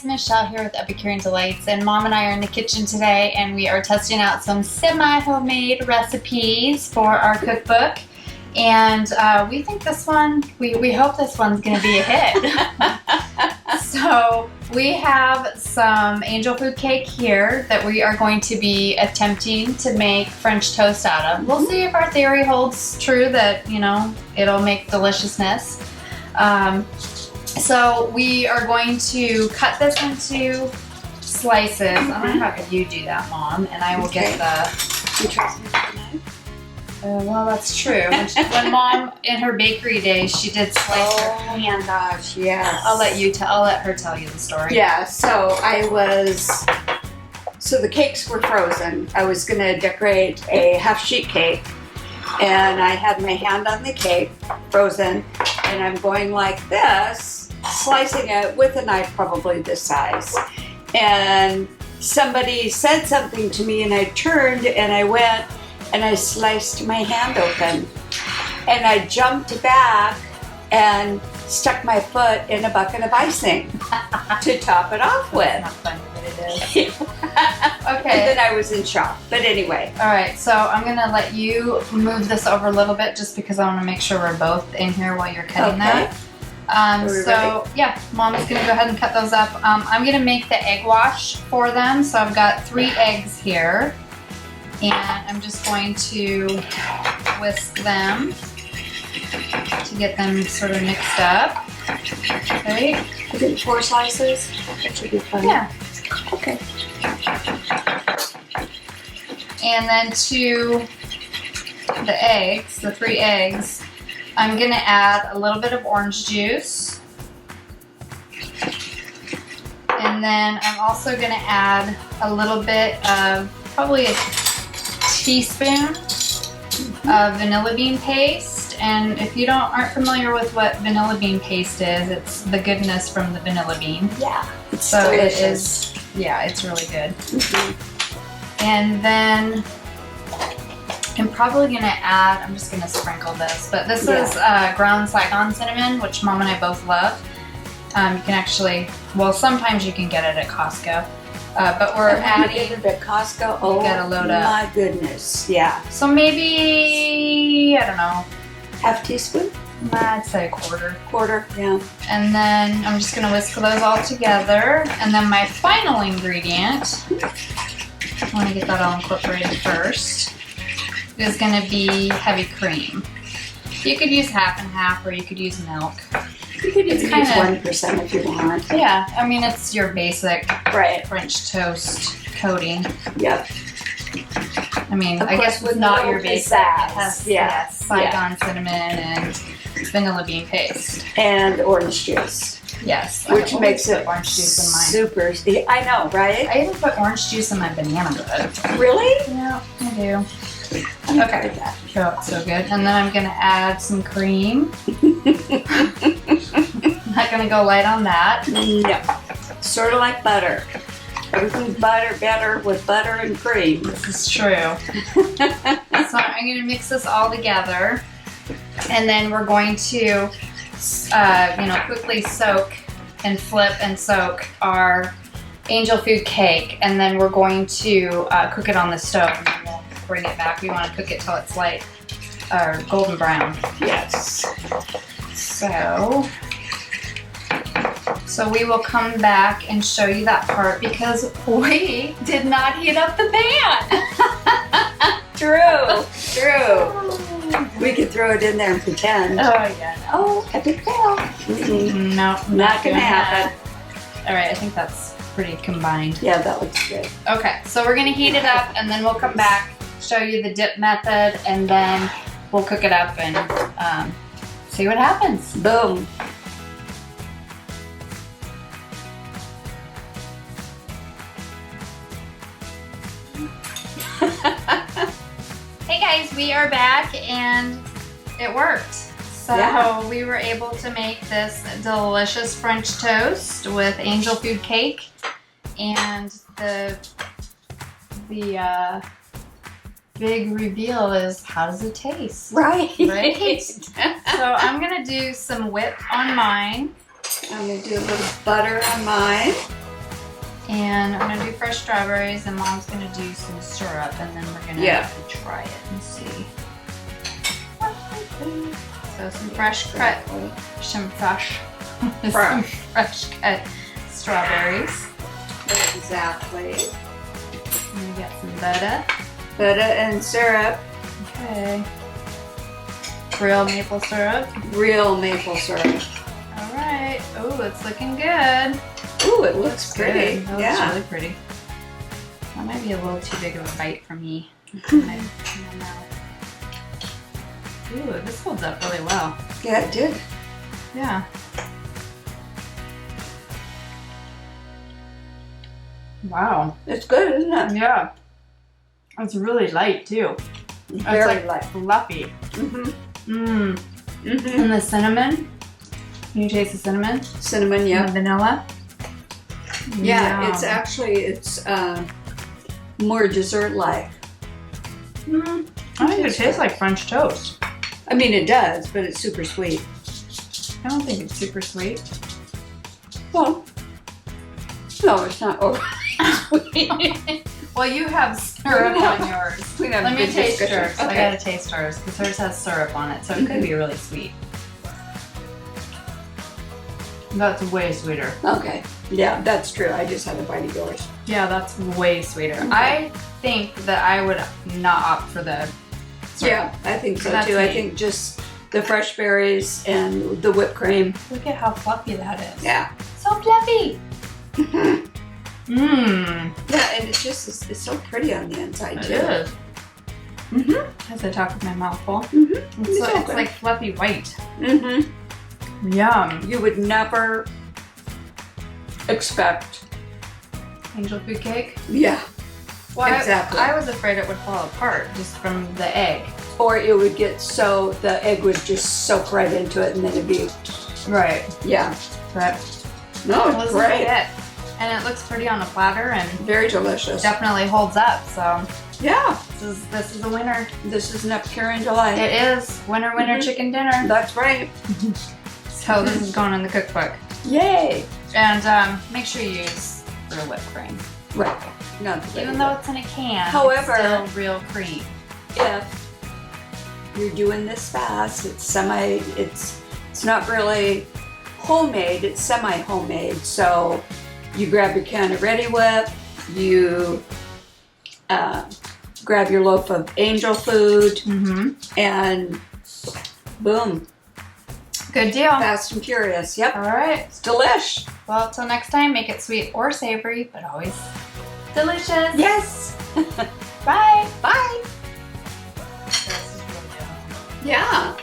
Michelle here with Epicurean Delights, and Mom and I are in the kitchen today and we are testing out some semi-homemade recipes for our cookbook. And we think this one, we hope this one's gonna be a hit. So we have some angel food cake here that we are going to be attempting to make French toast out of. We'll see if our theory holds true that, you know, it'll make deliciousness. So we are going to cut this into slices. I'm gonna have you do that, Mom, and I will get the. You trust me with the knife? Well, that's true. When Mom in her bakery days, she did slice her. Oh my gosh, yes. I'll let her tell you the story. Yeah. So so the cakes were frozen. I was gonna decorate a half sheet cake, and I had my hand on the cake, frozen, and I'm going like this, slicing it with a knife probably this size. And somebody said something to me and I turned and I went and I sliced my hand open. And I jumped back and stuck my foot in a bucket of icing to top it off with. Not funny, but it is. Okay. And then I was in shock. But anyway. All right, so I'm gonna let you move this over a little bit just because I want to make sure we're both in here while you're cutting that. Yeah, Mom's gonna go ahead and cut those up. I'm gonna make the egg wash for them. So I've got 3 eggs here, and I'm just going to whisk them to get them sort of mixed up. Okay. I did 4 slices. That should be fun. Yeah. Okay. And then to the eggs, the 3 eggs, I'm gonna add a little bit of orange juice. And then I'm also gonna add a little bit of, probably a teaspoon of vanilla bean paste. And if you aren't familiar with what vanilla bean paste is, it's the goodness from the vanilla bean. Yeah. It's so delicious. It is, yeah, it's really good. And then I'm probably gonna add, I'm just gonna sprinkle this, but this is ground Saigon cinnamon, which Mom and I both love. You can actually, well, sometimes you can get it at Costco, but we're adding it at Costco. Oh, gotta load up. My goodness, yeah. So maybe, I don't know, half teaspoon? I'd say a quarter. Quarter, yeah. And then I'm just gonna whisk those all together. And then my final ingredient, I wanna get that all incorporated first, is gonna be heavy cream. You could use half and half, or you could use milk. You could use 1% if you want. Yeah, I mean, it's your basic right French toast coating. Yep. I mean, of I guess with not your basic. It has Saigon cinnamon and vanilla bean paste. And orange juice. Yes. Which makes it orange juice in mine. Super. I know, right? I even put orange juice in my banana bread. Really? Yeah, I do. Okay. Oh, it's so good. And then I'm gonna add some cream. Not gonna go light on that. No. Sort of like butter. Everything's better with butter and cream. This is true. So I'm gonna mix this all together, and then we're going to, quickly soak and flip and soak our angel food cake, and then we're going to cook it on the stove. And then we'll bring it back. We want to cook it till it's light, golden brown. Yes. So we will come back and show you that part because we did not heat up the pan. True. We could throw it in there and pretend. Oh yeah. No. Oh, epic fail. No, not gonna happen. All right, I think that's pretty combined. Yeah, that looks good. Okay, so we're gonna heat it up and then we'll come back, show you the dip method, and then we'll cook it up and see what happens. Boom. Hey guys, we are back and it worked. So we were able to make this delicious French toast with angel food cake, and the big reveal is, how does it taste? Right. Right? So I'm gonna do some whip on mine. I'm gonna do a little butter on mine. And I'm gonna do fresh strawberries, and Mom's gonna do some syrup, and then we're gonna try it and see. So some fresh cut, some fresh cut strawberries. Exactly. And we got some butter. Butter and syrup. Okay. Real maple syrup. Real maple syrup. All right. Oh, it's looking good. Ooh, it looks pretty. Good. That yeah. looks really pretty. That might be a little too big of a bite for me. In my mouth. Ooh, this holds up really well. Yeah, it did. Yeah. Wow. It's good, isn't it? Yeah. It's really light too. Very it's like light. fluffy. Mm-hmm. Mmm. Mm-hmm. And the cinnamon. Can you taste the cinnamon? Cinnamon, And yeah. the vanilla. Yeah, Yum. it's actually, more dessert-like. I think it tastes like French toast. I mean, it does, but it's super sweet. I don't think it's super sweet. Well, no, it's not overly sweet. Well, you have syrup on yours. We have Let me good taste discussion. hers. I Okay. gotta taste hers because hers has syrup on it, so it could be really sweet. That's way sweeter. Okay. Yeah, that's true. I just had a bite of yours. Yeah, that's way sweeter. Okay. I think that I would not opt for the syrup. Yeah, I think so That's too. I neat. think just the fresh berries and the whipped cream. Look at how fluffy that is. Yeah. So fluffy. Mmm. Mmm. Yeah, and it's just, it's so pretty on the inside It too. is. Mm-hmm. As I talk with my mouth full. Mm-hmm. It's, so it's good. like fluffy white. Mm-hmm. Yum. You would never expect. Angel food cake. Yeah. Well, Exactly. I was afraid it would fall apart just from the egg. Or it would get so, the egg would just soak right into it and then it'd be, Right. yeah. But No, this it's is great. it. And it looks pretty on the platter and Very delicious. definitely holds up. So Yeah. this is a winner. This is an Epicurean delight. It is winner Mhm. chicken dinner. That's right. So this is going in the cookbook. Yay. And make sure you use real whipped cream. Right. Not the Even baby. though it's in a can, However- it's still real cream. If you're doing this fast, it's not really homemade, it's semi-homemade. So you grab your can of Ready Whip, you grab your loaf of Angel food, Mm-hmm. and boom, Good deal. fast and furious. Yep, All right. it's delish. Well, till next time, make it sweet or savory, but always delicious. Yes. Bye. Bye. This is really good. Yeah.